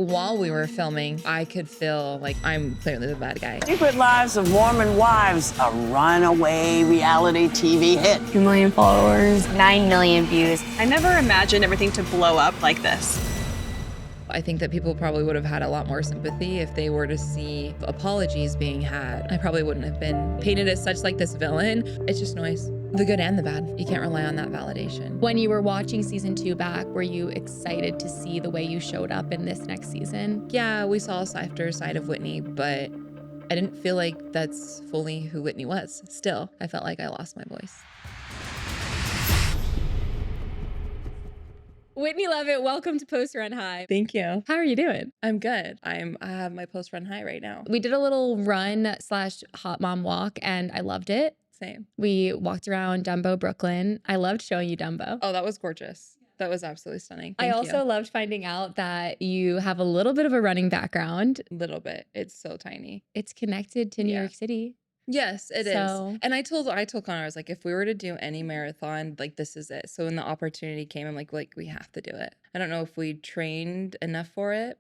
While we were filming, I could feel like I'm clearly the bad guy. Secret Lives of Mormon Wives, a runaway reality TV hit. 2 million followers, 9 million views. I never imagined everything to blow up like this. I think that people probably would have had a lot more sympathy if they were to see apologies being had. I probably wouldn't have been painted as such like this villain. It's just noise. The good and the bad. You can't rely on that validation. When you were watching season 2 back, were you excited to see the way you showed up in this next season? Yeah, we saw a softer side of Whitney, but I didn't feel like that's fully who Whitney was. Still, I felt like I lost my voice. Whitney Leavitt, welcome to Post Run High. Thank you. How are you doing? I'm good. I have my post run high right now. We did a little run / hot mom walk and I loved it. Same. We walked around Dumbo, Brooklyn. I loved showing you Dumbo. Oh, that was gorgeous. That was absolutely stunning. I also loved finding out that you have a little bit of a running background. Little bit. It's so tiny. It's connected to New York City. Yes, it is. And I told Connor, I was like, if we were to do any marathon, like this is it. So when the opportunity came, I'm like we have to do it. I don't know if we trained enough for it,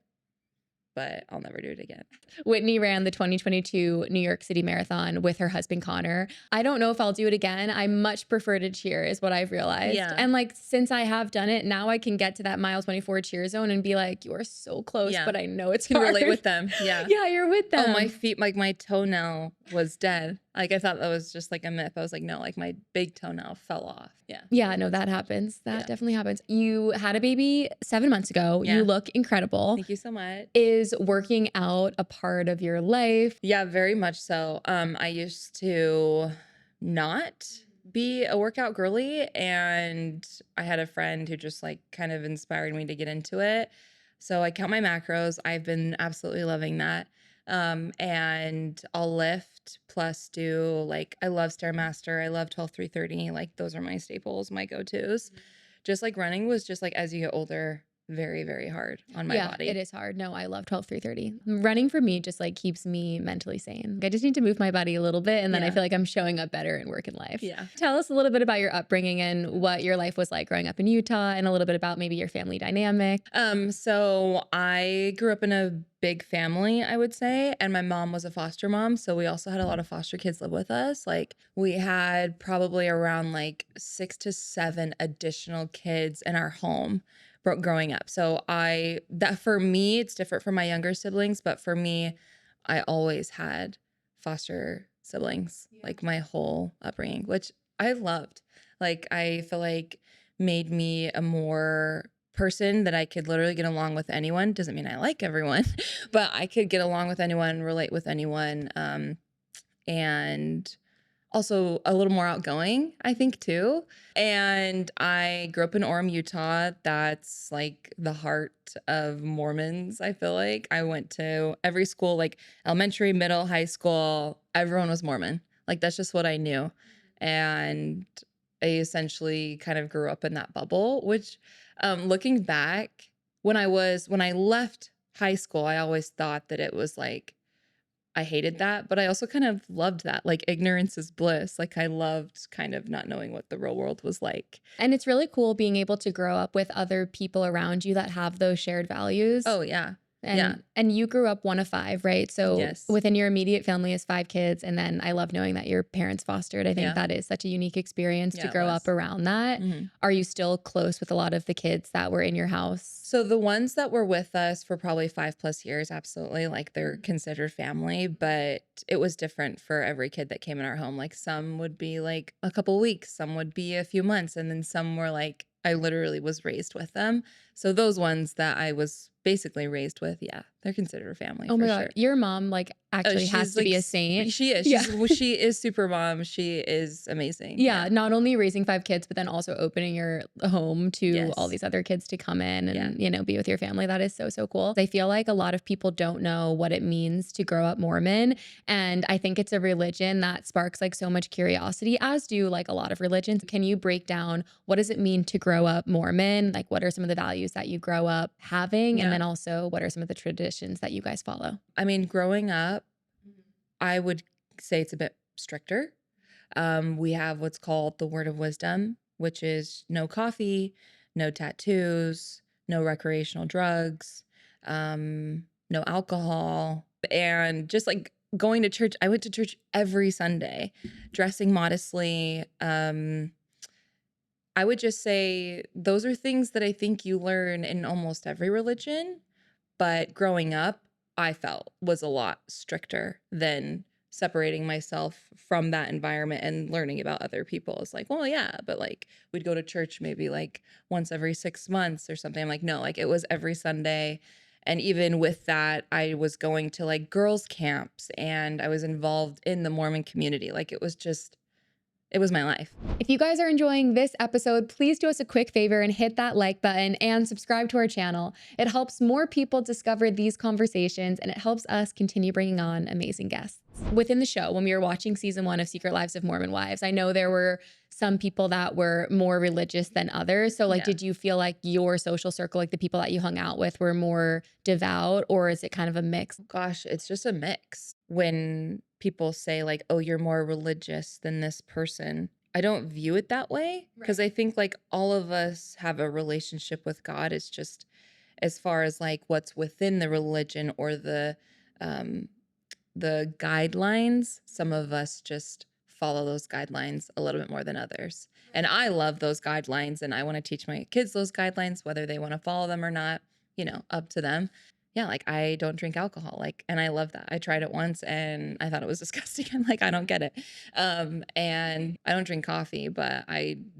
but I'll never do it again. Whitney ran the 2022 New York City Marathon with her husband, Connor. I don't know if I'll do it again. I much prefer to cheer is what I've realized. Yeah. And like, since I have done it, now I can get to that mile 24 cheer zone and be like, you're so close, but I know it's hard. You can relate with them. Yeah. Yeah, you're with them. Oh, my feet, like my toenail was dead. Like I thought that was just like a myth. I was like, no, like my big toenail fell off. Yeah. Yeah, no, that happens. That definitely happens. You had a baby 7 months ago. Yeah. You look incredible. Thank you so much. Is working out a part of your life? Yeah, very much so. I used to not be a workout girly, and I had a friend who just like kind of inspired me to get into it. So I count my macros. I've been absolutely loving that. And I'll lift plus do like, I love Stairmaster. I love 12-3-30. Like those are my staples, my go-tos. Just like running was just like, as you get older, very, very hard on my body. It is hard. No, I love 12-3-30. Running for me just like keeps me mentally sane. I just need to move my body a little bit and then I feel like I'm showing up better in work and life. Yeah. Tell us a little bit about your upbringing and what your life was like growing up in Utah and a little bit about maybe your family dynamic. So I grew up in a big family, I would say, and my mom was a foster mom, so we also had a lot of foster kids live with us. Like we had probably around like 6 to 7 additional kids in our home growing up. So that for me, it's different from my younger siblings, but for me, I always had foster siblings, like my whole upbringing, which I loved. Like I feel like made me a more person that I could literally get along with anyone. Doesn't mean I like everyone, but I could get along with anyone, relate with anyone, and also a little more outgoing, I think, too. And I grew up in Orem, Utah. That's like the heart of Mormons, I feel like. I went to every school, like elementary, middle, high school. Everyone was Mormon. Like that's just what I knew. And I essentially kind of grew up in that bubble, which looking back, when I left high school, I always thought that it was like, I hated that, but I also kind of loved that. Like ignorance is bliss. Like I loved kind of not knowing what the real world was like. And it's really cool being able to grow up with other people around you that have those shared values. Oh, yeah. And you grew up one of 5, right? So within your immediate family is 5 kids. And then I love knowing that your parents fostered. I think that is such a unique experience to grow up around that. Mm-hmm. Are you still close with a lot of the kids that were in your house? So the ones that were with us for probably 5+ years, absolutely. Like they're considered family, but it was different for every kid that came in our home. Like some would be like a couple weeks, some would be a few months. And then some were like, I literally was raised with them. So those ones that I was basically raised with, they're considered family. Oh my God. Sure. Your mom like actually has to be a saint. She is. She is super mom. She is amazing. Yeah. Not only raising 5 kids, but then also opening your home to all these other kids to come in and, be with your family. That is so, so cool. I feel like a lot of people don't know what it means to grow up Mormon. And I think it's a religion that sparks like so much curiosity, as do like a lot of religions. Can you break down what does it mean to grow up Mormon? Like what are some of the values that you grow up having? And then also what are some of the traditions that you guys follow? I mean, growing up, I would say it's a bit stricter. We have what's called the word of wisdom, which is no coffee, no tattoos, no recreational drugs. no alcohol, and just like going to church. I went to church every Sunday, dressing modestly. I would just say those are things that I think you learn in almost every religion, but growing up, I felt was a lot stricter than separating myself from that environment and learning about other people. It's like, well, yeah, but like we'd go to church maybe like once every 6 months or something. I'm like, no, like it was every Sunday. And even with that, I was going to like girls' camps and I was involved in the Mormon community. Like it was my life. If you guys are enjoying this episode, please do us a quick favor and hit that like button and subscribe to our channel. It helps more people discover these conversations and it helps us continue bringing on amazing guests. Within the show, when we were watching season 1 of Secret Lives of Mormon Wives, I know there were some people that were more religious than others. So like, did you feel like your social circle, like the people that you hung out with were more devout, or is it kind of a mix? Gosh, it's just a mix. When people say like, oh, you're more religious than this person, I don't view it that way, because I think like all of us have a relationship with God. It's just as far as like what's within the religion or the guidelines, some of us just follow those guidelines a little bit more than others. And I love those guidelines and I want to teach my kids those guidelines, whether they want to follow them or not, up to them. Yeah, like I don't drink alcohol, like, and I love that. I tried it once and I thought it was disgusting. I'm like, I don't get it. And I don't drink coffee, but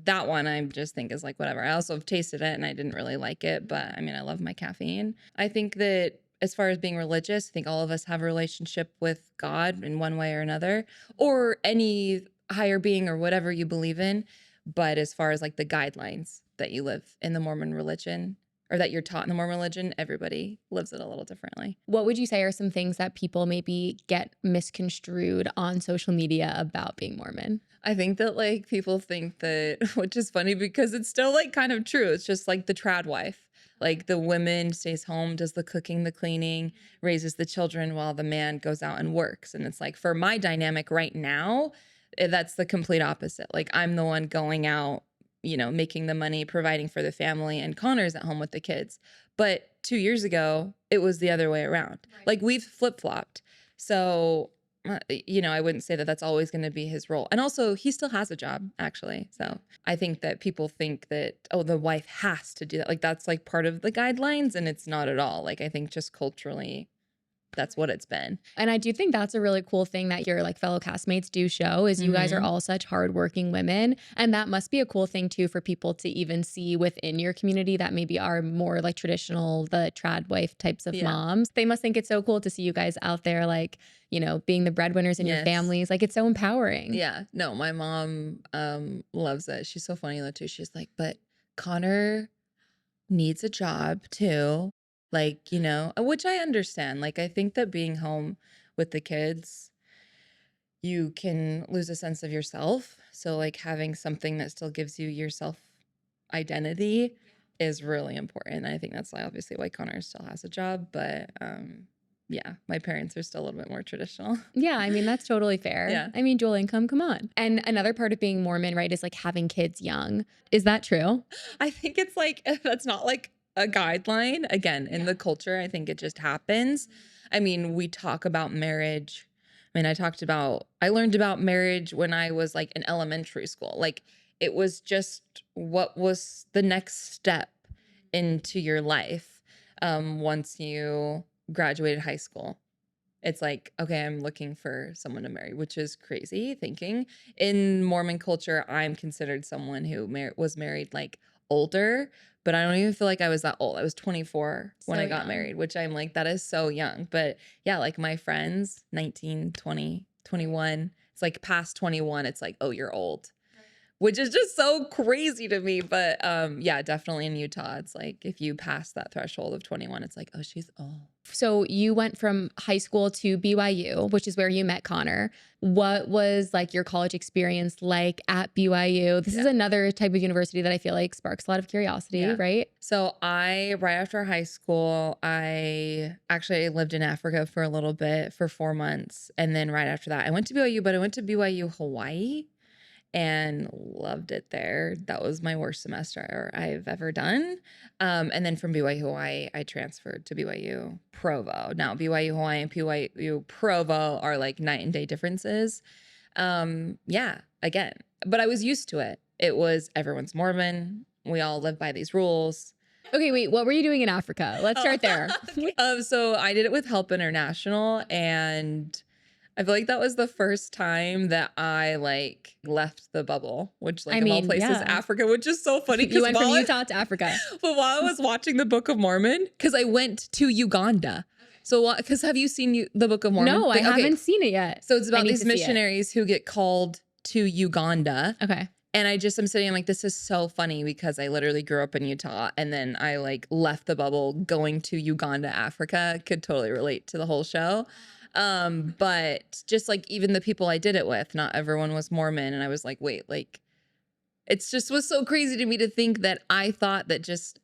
that one I just think is like whatever. I also have tasted it and I didn't really like it, but I mean, I love my caffeine. I think that as far as being religious, I think all of us have a relationship with God in one way or another, or any higher being or whatever you believe in. But as far as like the guidelines that you live in the Mormon religion, or that you're taught in the Mormon religion, everybody lives it a little differently. What would you say are some things that people maybe get misconstrued on social media about being Mormon? I think that like people think that, which is funny because it's still like kind of true. It's just like the trad wife. Like the woman stays home, does the cooking, the cleaning, raises the children while the man goes out and works. And it's like for my dynamic right now, that's the complete opposite. Like I'm the one going out, making the money, providing for the family, and Connor's at home with the kids. But 2 years ago, it was the other way around. Right. Like we've flip-flopped. So, I wouldn't say that that's always going to be his role. And also he still has a job actually. So I think that people think that, oh, the wife has to do that. Like that's like part of the guidelines, and it's not at all. Like I think just culturally, that's what it's been. And I do think that's a really cool thing that your like fellow castmates do show is you guys are all such hardworking women. And that must be a cool thing too for people to even see within your community that maybe are more like traditional, the trad wife types of moms. They must think it's so cool to see you guys out there like, being the breadwinners in your families. Like it's so empowering. Yeah. No, my mom loves it. She's so funny though too. She's like, but Connor needs a job too. Like, which I understand. Like, I think that being home with the kids, you can lose a sense of yourself. So like having something that still gives you your self identity is really important. I think that's obviously why Connor still has a job. But yeah, my parents are still a little bit more traditional. Yeah, I mean, that's totally fair. Yeah. I mean, dual income, come on. And another part of being Mormon, right, is like having kids young. Is that true? I think it's like, that's not like a guideline. Again, in the culture, I think it just happens. I mean, we talk about marriage. I mean, I learned about marriage when I was like in elementary school. Like it was just what was the next step into your life once you graduated high school. It's like, okay, I'm looking for someone to marry, which is crazy thinking. In Mormon culture, I'm considered someone who was married like older, but I don't even feel like I was that old. I was 24 when I got married, which I'm like, that is so young. But yeah, like my friends, 19, 20, 21, it's like past 21, it's like, oh, you're old. Which is just so crazy to me. But yeah, definitely in Utah, it's like if you pass that threshold of 21, it's like, oh, she's old. So you went from high school to BYU, which is where you met Connor. What was like your college experience like at BYU? This is another type of university that I feel like sparks a lot of curiosity, right? So right after high school, I actually lived in Africa for a little bit, for 4 months. And then right after that, I went to BYU, but I went to BYU Hawaii. and loved it there. That was my worst semester I've ever done. And then from BYU Hawaii, I transferred to BYU Provo. Now BYU Hawaii and BYU Provo are like night and day differences. Yeah, again, but I was used to it. It was everyone's Mormon. We all live by these rules. Okay, wait, what were you doing in Africa? Let's start there. So I did it with Help International, and I feel like that was the first time that I like left the bubble, which like of all places, Africa, which is so funny. You went from Utah to Africa. But while I was watching the Book of Mormon, because I went to Uganda. So, because have you seen the Book of Mormon? No, I haven't seen it yet. So it's about these missionaries who get called to Uganda. Okay. And I'm sitting, I'm like, this is so funny because I literally grew up in Utah and then I like left the bubble going to Uganda, Africa. Could totally relate to the whole show. But just like even the people I did it with, not everyone was Mormon. And I was like, wait, like, it's just was so crazy to me to think that I thought that just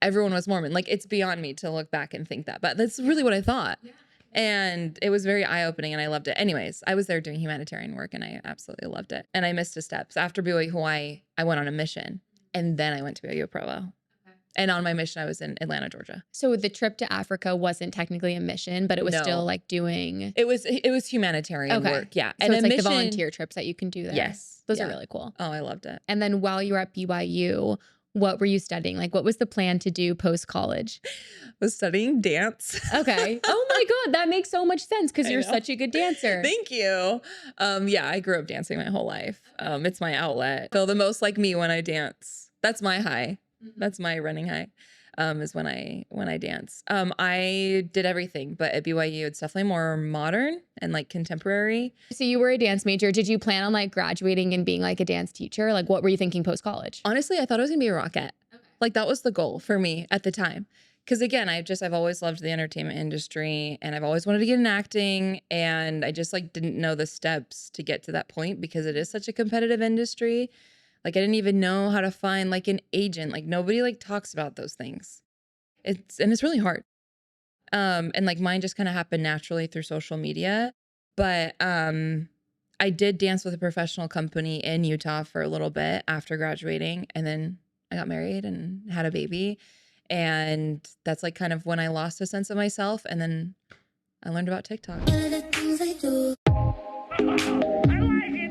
everyone was Mormon. Like, it's beyond me to look back and think that, but that's really what I thought. Yeah. And it was very eye-opening and I loved it. Anyways, I was there doing humanitarian work and I absolutely loved it. And I missed a step. So after BYU Hawaii, I went on a mission and then I went to BYU Provo. Okay. And on my mission, I was in Atlanta, Georgia. So the trip to Africa wasn't technically a mission, but it was still like doing... It was humanitarian work, yeah. So and it's like the volunteer trips that you can do there. Yes. Those are really cool. Oh, I loved it. And then while you were at BYU, what were you studying? Like, what was the plan to do post-college? I was studying dance. Okay. Oh my God, that makes so much sense because you're such a good dancer. Thank you. Yeah, I grew up dancing my whole life. It's my outlet. I feel the most like me when I dance. That's my high. That's my running high. Is when I dance. I did everything, but at BYU, it's definitely more modern and like contemporary. So you were a dance major. Did you plan on like graduating and being like a dance teacher? Like, what were you thinking post-college? Honestly, I thought I was gonna be a rockette. Okay. Like that was the goal for me at the time. Because again, I've always loved the entertainment industry and I've always wanted to get in acting, and I just like didn't know the steps to get to that point because it is such a competitive industry. Like I didn't even know how to find like an agent. Like nobody like talks about those things. It's really hard. And like mine just kind of happened naturally through social media. But I did dance with a professional company in Utah for a little bit after graduating. And then I got married and had a baby. And that's like kind of when I lost a sense of myself. And then I learned about TikTok. I like it,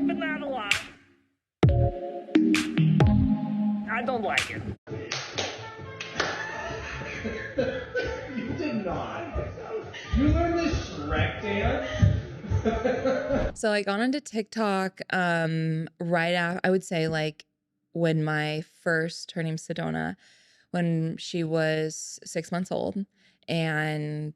but not a lot. I don't like it. You did not. You learned this Shrek dance? So I got onto TikTok right after, I would say like when my first, her name's Sedona, when she was 6 months old. And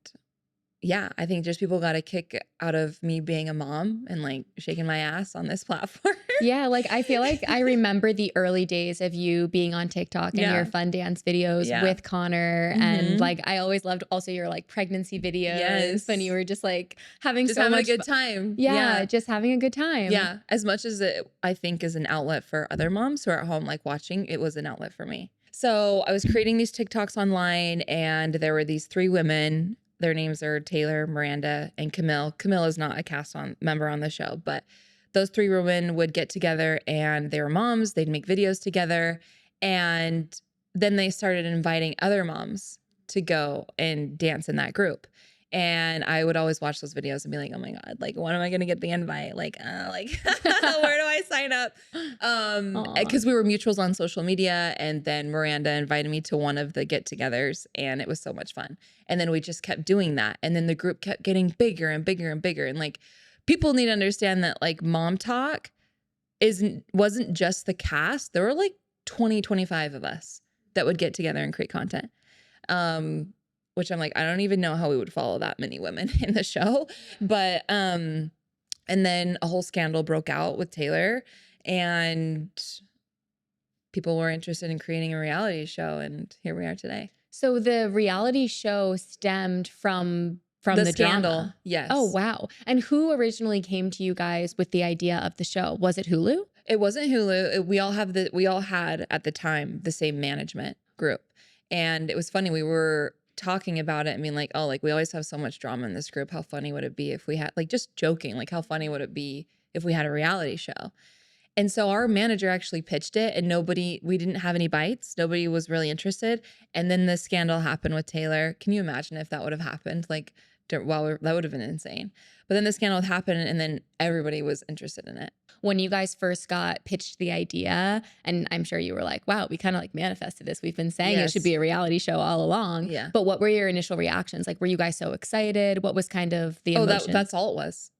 yeah, I think just people got a kick out of me being a mom and like shaking my ass on this platform. Yeah, like I feel like I remember the early days of you being on TikTok and your fun dance videos with Connor. And like I always loved also your like pregnancy videos when you were just like having just having a good time. Yeah, just having a good time. Yeah, as much as it I think is an outlet for other moms who are at home like watching, it was an outlet for me. So I was creating these TikToks online and there were these 3 women. Their names are Taylor, Miranda, and Camille. Camille is not a member on the show, but those 3 women would get together and they were moms. They'd make videos together. And then they started inviting other moms to go and dance in that group. And I would always watch those videos and be like, oh my God, like, when am I going to get the invite? Like, where do I sign up? Because we were mutuals on social media. And then Miranda invited me to one of the get-togethers and it was so much fun. And then we just kept doing that. And then the group kept getting bigger and bigger and bigger. And like, people need to understand that like MomTok wasn't just the cast. There were like 20, 25 of us that would get together and create content. Which I'm like, I don't even know how we would follow that many women in the show. But, and then a whole scandal broke out with Taylor and people were interested in creating a reality show. And here we are today. So the reality show stemmed from the scandal. Drama. Yes. Oh, wow. And who originally came to you guys with the idea of the show? Was it Hulu? It wasn't Hulu. We all had at the time the same management group. And it was funny. We were talking about it and being like, oh, like we always have so much drama in this group. How funny would it be if we had, like, just joking, like how funny would it be if we had a reality show? And so our manager actually pitched it and we didn't have any bites. Nobody was really interested. And then the scandal happened with Taylor. Can you imagine if that would have happened? Like, that would have been insane. But then the scandal happened and then everybody was interested in it. When you guys first got pitched the idea, and I'm sure you were like, wow, we kind of like manifested this. We've been saying it should be a reality show all along. Yeah. But what were your initial reactions? Like, were you guys so excited? What was kind of the emotion? That's all it was.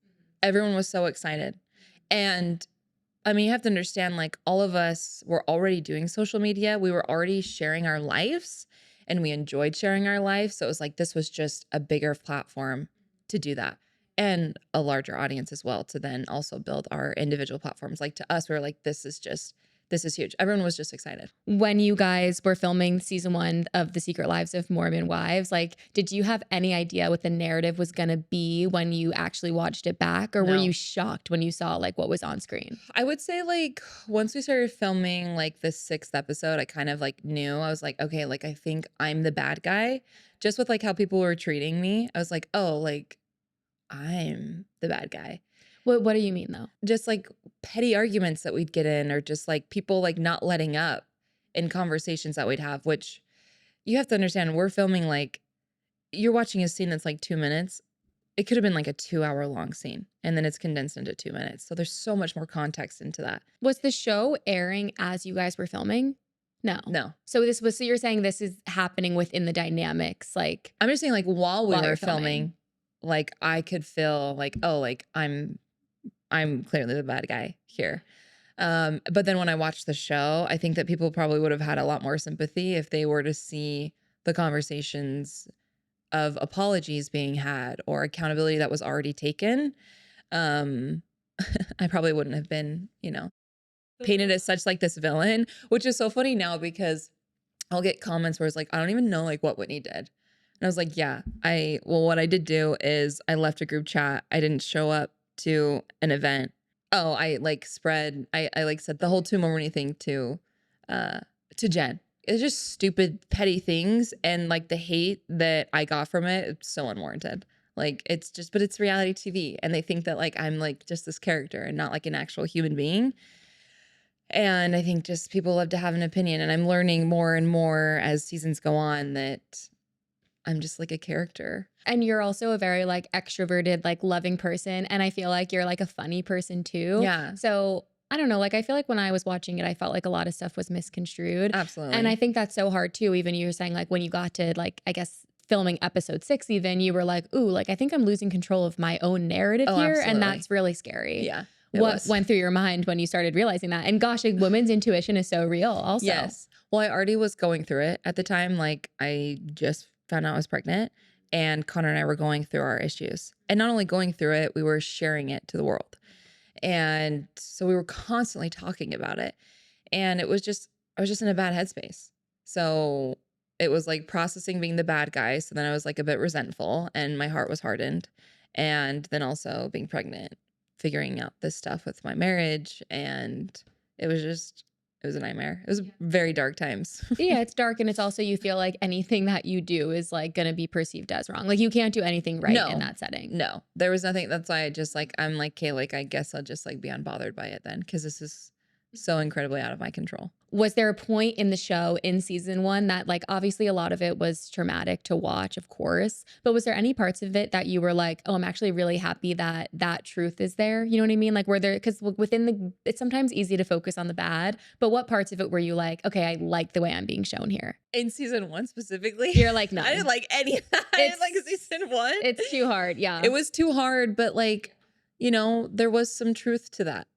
Everyone was so excited. And I mean, you have to understand, like, all of us were already doing social media. We were already sharing our lives and we enjoyed sharing our lives. So it was like, this was just a bigger platform to do that. And a larger audience as well to then also build our individual platforms. Like, to us, we were like, this is huge. Everyone was just excited. When you guys were filming season 1 of The Secret Lives of Mormon Wives, like, did you have any idea what the narrative was going to be when you actually watched it back? Or were you shocked when you saw like what was on screen? I would say, like, once we started filming like the 6th episode, I kind of like knew. I was like, okay, like, I think I'm the bad guy. Just with like how people were treating me, I was like, oh, like, I'm the bad guy. What do you mean though? Just like petty arguments that we'd get in, or just like people like not letting up in conversations that we'd have, which you have to understand, we're filming, like, you're watching a scene that's like 2 minutes. It could have been like a 2-hour long scene and then it's condensed into 2 minutes. So there's so much more context into that. Was the show airing as you guys were filming? No. So you're saying this is happening within the dynamics, like. I'm just saying, like, while we were filming, like, I could feel like, oh, like, I'm clearly the bad guy here. But then when I watched the show, I think that people probably would have had a lot more sympathy if they were to see the conversations of apologies being had or accountability that was already taken. I probably wouldn't have been, painted as such like this villain, which is so funny now because I'll get comments where it's like, I don't even know like what Whitney did. And I was like, yeah, what I did do is I left a group chat. I didn't show up to an event. Oh, I said the whole Two Mormon thing to Jen. It's just stupid, petty things. And like the hate that I got from it, it's so unwarranted. Like, but it's reality TV. And they think that like, I'm like just this character and not like an actual human being. And I think just people love to have an opinion. And I'm learning more and more as seasons go on that I'm just like a character. And you're also a very like extroverted, like loving person. And I feel like you're like a funny person too. Yeah. So I don't know, like I feel like when I was watching it, I felt like a lot of stuff was misconstrued. Absolutely. And I think that's so hard too. Even you were saying like when you got to like, I guess filming episode 6 even, you were like, ooh, like I think I'm losing control of my own narrative here. Absolutely. And that's really scary. Yeah. What went through your mind when you started realizing that? And gosh, like women's intuition is so real also. Yes. Well, I already was going through it at the time. Like, I just found out I was pregnant and Connor and I were going through our issues. And not only going through it, we were sharing it to the world. And so we were constantly talking about it. And I was just in a bad headspace. So it was like processing being the bad guy. So then I was like a bit resentful and my heart was hardened. And then also being pregnant, figuring out this stuff with my marriage. And it was a nightmare. It was very dark times. Yeah, it's dark. And it's also, you feel like anything that you do is like going to be perceived as wrong. Like you can't do anything right in that setting. No, there was nothing. That's why I'm like, okay, like, I guess I'll just like be unbothered by it then. Cause this is so incredibly out of my control. Was there a point in the show in season 1 that like, obviously a lot of it was traumatic to watch, of course, but was there any parts of it that you were like, oh, I'm actually really happy that that truth is there? You know what I mean? Like, were there, because it's sometimes easy to focus on the bad, but what parts of it were you like, okay, I like the way I'm being shown here? In season 1 specifically? You're like, no. I didn't like any of that. I didn't like season 1. It's too hard. Yeah. It was too hard, but like, there was some truth to that,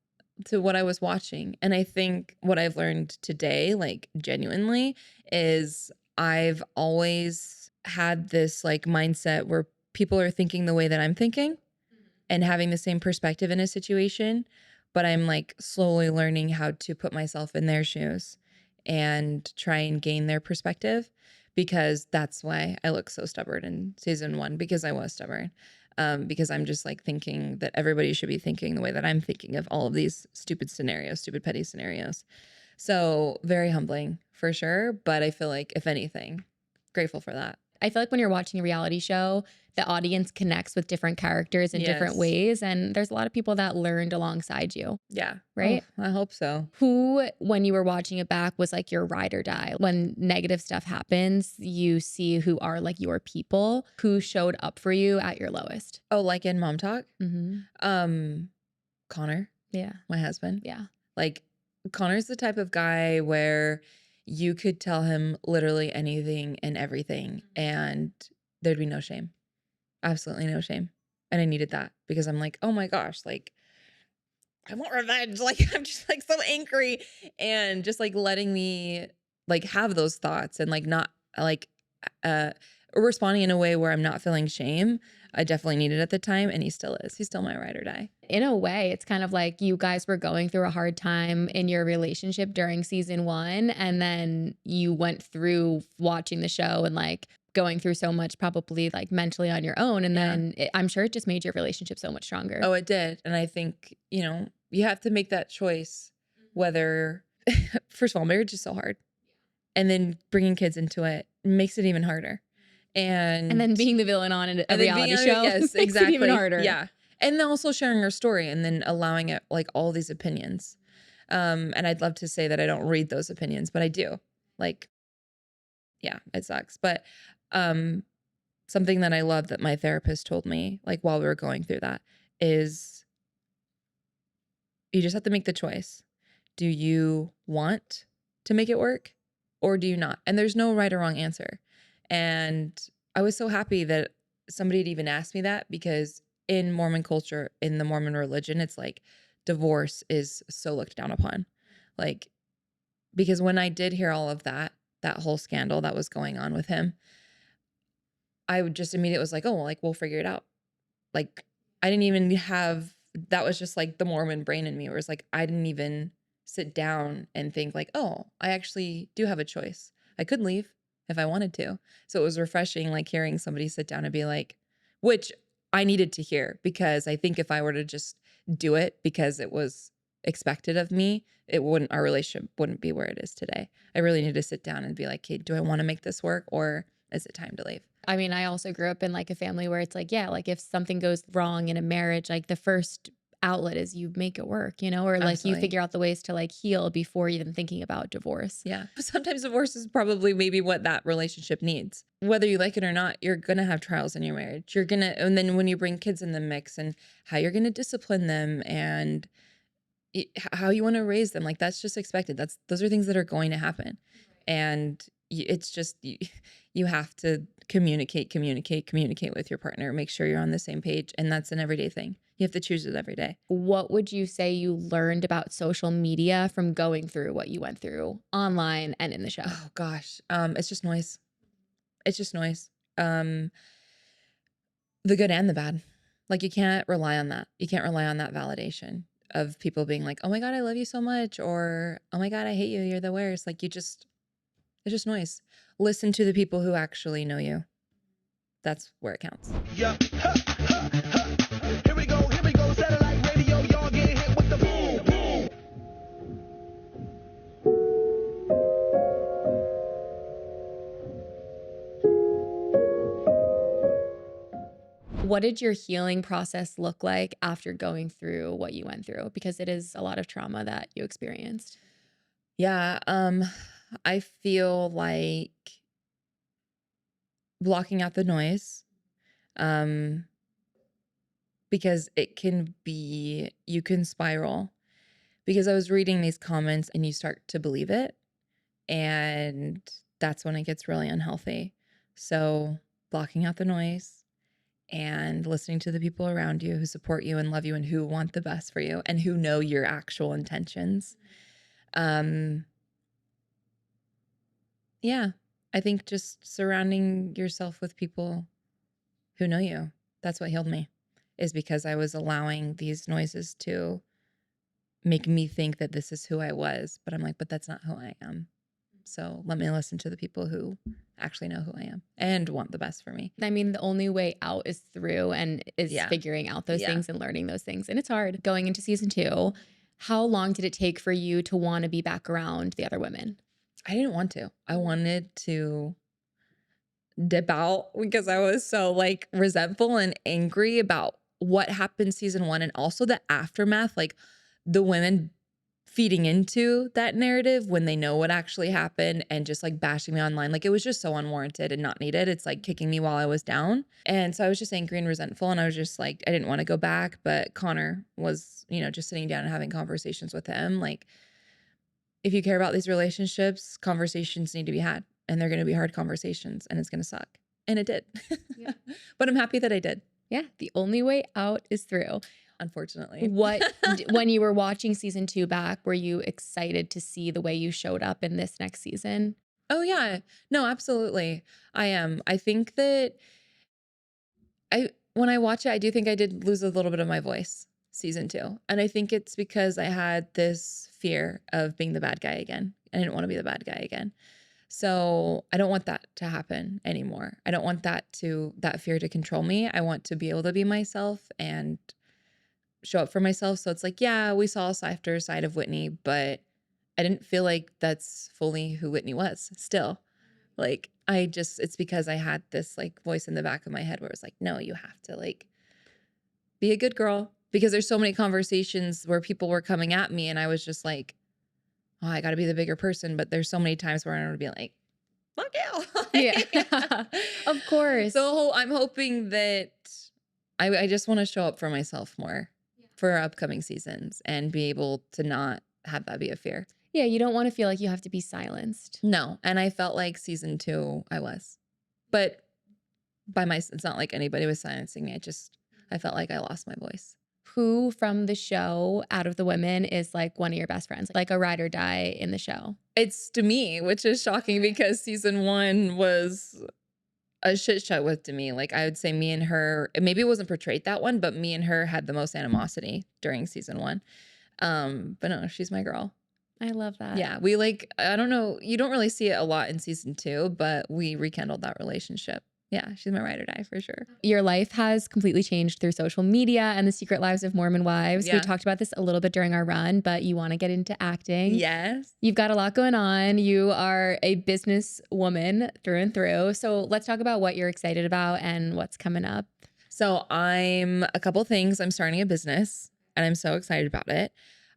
to what I was watching. And I think what I've learned today, like genuinely, is I've always had this like mindset where people are thinking the way that I'm thinking and having the same perspective in a situation. But I'm like slowly learning how to put myself in their shoes and try and gain their perspective, because that's why I look so stubborn in season 1, because I was stubborn. Because I'm just like thinking that everybody should be thinking the way that I'm thinking of all of these stupid petty scenarios. So very humbling for sure. But I feel like, if anything, grateful for that. I feel like when you're watching a reality show, the audience connects with different characters in different Yes. ways. And there's a lot of people that learned alongside you. Yeah. Right? Oh, I hope so. Who, when you were watching it back, was like your ride or die? When negative stuff happens, you see who are like your people, who showed up for you at your lowest. Oh, like in MomTok? Mm-hmm. Connor, Yeah. my husband. Yeah. Like, Connor's the type of guy where you could tell him literally anything and everything, and there'd be no shame. Absolutely no shame. And I needed that because I'm like, oh my gosh, like, I want revenge. Like, I'm just like so angry, and just like letting me like have those thoughts and like not like responding in a way where I'm not feeling shame. I definitely needed at the time, and he still is. He's still my ride or die. In a way, it's kind of like you guys were going through a hard time in your relationship during season 1, and then you went through watching the show and like going through so much probably like mentally on your own, and then I'm sure it just made your relationship so much stronger. Oh, it did. And I think, you know, you have to make that choice whether first of all, marriage is so hard, and then bringing kids into it makes it even harder. And then being the villain on a reality show, yes, makes exactly, it even harder. Yeah, and then also sharing your story and then allowing it like all these opinions. And I'd love to say that I don't read those opinions, but I do. Like, yeah, it sucks. But something that I love that my therapist told me, like while we were going through that, is you just have to make the choice. Do you want to make it work, or do you not? And there's no right or wrong answer. And I was so happy that somebody had even asked me that, because in Mormon culture, in the Mormon religion, it's like divorce is so looked down upon. Like, because when I did hear all of that whole scandal that was going on with him, I would just immediately was like, oh, well, like, we'll figure it out. Like, I didn't even have, that was just like the Mormon brain in me, where it's like, I didn't even sit down and think like, oh, I actually do have a choice. I could leave if I wanted to. So it was refreshing, like hearing somebody sit down and be like, which I needed to hear, because I think if I were to just do it because it was expected of me, our relationship wouldn't be where it is today. I really need to sit down and be like, hey, do I want to make this work, or is it time to leave? I mean, I also grew up in like a family where it's like, yeah, like if something goes wrong in a marriage, like the first outlet is you make it work, you know, or like Absolutely. you figure out the ways to like heal before even thinking about divorce. Yeah. Sometimes divorce is probably maybe what that relationship needs. Whether you like it or not, you're going to have trials in your marriage. And then when you bring kids in the mix, and how you're going to discipline them, and how you want to raise them, like that's just expected. Those are things that are going to happen. And it's just, you have to communicate with your partner, make sure you're on the same page. And that's an everyday thing. You have to choose it every day. What would you say you learned about social media from going through what you went through online and in the show? Oh gosh. It's just noise. It's just noise. The good and the bad. Like, you can't rely on that. You can't rely on that validation of people being like, oh my God, I love you so much. Or, oh my God, I hate you. You're the worst. Like, it's just noise. Listen to the people who actually know you. That's where it counts. Yeah. Here we go, satellite radio, y'all get hit with the boom, boom. What did your healing process look like after going through what you went through? Because it is a lot of trauma that you experienced. Yeah. I feel like blocking out the noise. Because you can spiral. Because I was reading these comments and you start to believe it. And that's when it gets really unhealthy. So blocking out the noise and listening to the people around you who support you and love you and who want the best for you and who know your actual intentions. Yeah, I think just surrounding yourself with people who know you, that's what healed me, is because I was allowing these noises to make me think that this is who I was. But I'm like, but that's not who I am. So let me listen to the people who actually know who I am and want the best for me. I mean, the only way out is through and is figuring out those things and learning those things. And it's hard. Going into season 2, how long did it take for you to want to be back around the other women? I didn't want to. I wanted to dip out because I was so like resentful and angry about what happened season 1 and also the aftermath, like the women feeding into that narrative when they know what actually happened and just like bashing me online. Like it was just so unwarranted and not needed. It's like kicking me while I was down. And so I was just angry and resentful. And I was just like, I didn't want to go back. But Connor was, you know, just sitting down and having conversations with him. Like, if you care about these relationships, conversations need to be had. And they're going to be hard conversations and it's going to suck. And it did. Yeah. But I'm happy that I did. Yeah. The only way out is through. Unfortunately. When you were watching season 2 back, were you excited to see the way you showed up in this next season? Oh yeah. No, absolutely. I am. I think that when I watch it, I do think I did lose a little bit of my voice season 2. And I think it's because I had this fear of being the bad guy again. I didn't want to be the bad guy again. So I don't want that to happen anymore. I don't want that fear to control me. I want to be able to be myself and show up for myself. So it's like, yeah, we saw a softer side of Whitney, but I didn't feel like that's fully who Whitney was still. Like it's because I had this like voice in the back of my head where it was like, no, you have to like be a good girl, because there's so many conversations where people were coming at me and I was just like, oh, I got to be the bigger person. But there's so many times where I'm going to be like, fuck you. Yeah, of course. So I'm hoping that I just want to show up for myself more for upcoming seasons and be able to not have that be a fear. Yeah, you don't want to feel like you have to be silenced. No. And I felt like season 2 I was. But it's not like anybody was silencing me. I felt like I lost my voice. Who from the show out of the women is like one of your best friends, like a ride or die in the show? It's Demi, which is shocking because season 1 was a shit show with Demi. Like I would say me and her, maybe it wasn't portrayed that one, but me and her had the most animosity during season 1. But no, she's my girl. I love that. Yeah, we like, I don't know, you don't really see it a lot in season 2, but we rekindled that relationship. Yeah, she's my ride or die for sure. Your life has completely changed through social media and the secret lives of Mormon wives. Yeah. We talked about this a little bit during our run, but you want to get into acting. Yes. You've got a lot going on. You are a business woman through and through. So let's talk about what you're excited about and what's coming up. So I'm a couple things. I'm starting a business and I'm so excited about it.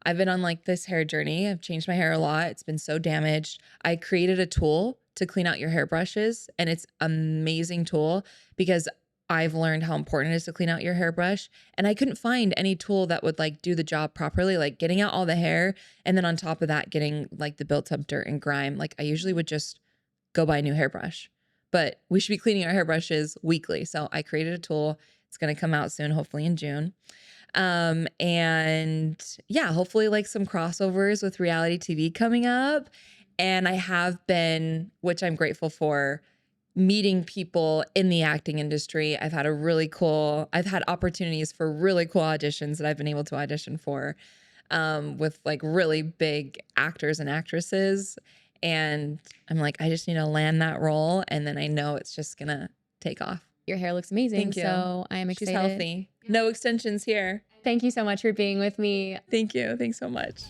I've been on like this hair journey. I've changed my hair a lot. It's been so damaged. I created a tool to clean out your hairbrushes, and it's an amazing tool because I've learned how important it is to clean out your hairbrush, and I couldn't find any tool that would like do the job properly, like getting out all the hair and then on top of that getting like the built up dirt and grime. Like I usually would just go buy a new hairbrush, but we should be cleaning our hairbrushes weekly. So I created a tool. It's going to come out soon, hopefully in June. And yeah, hopefully like some crossovers with reality TV coming up. And I have been, which I'm grateful for, meeting people in the acting industry. I've had opportunities for really cool auditions that I've been able to audition for, with like really big actors and actresses. And I'm like, I just need to land that role. And then I know it's just going to take off. Your hair looks amazing. Thank you. So I am excited. She's healthy. No extensions here. Thank you so much for being with me. Thank you. Thanks so much.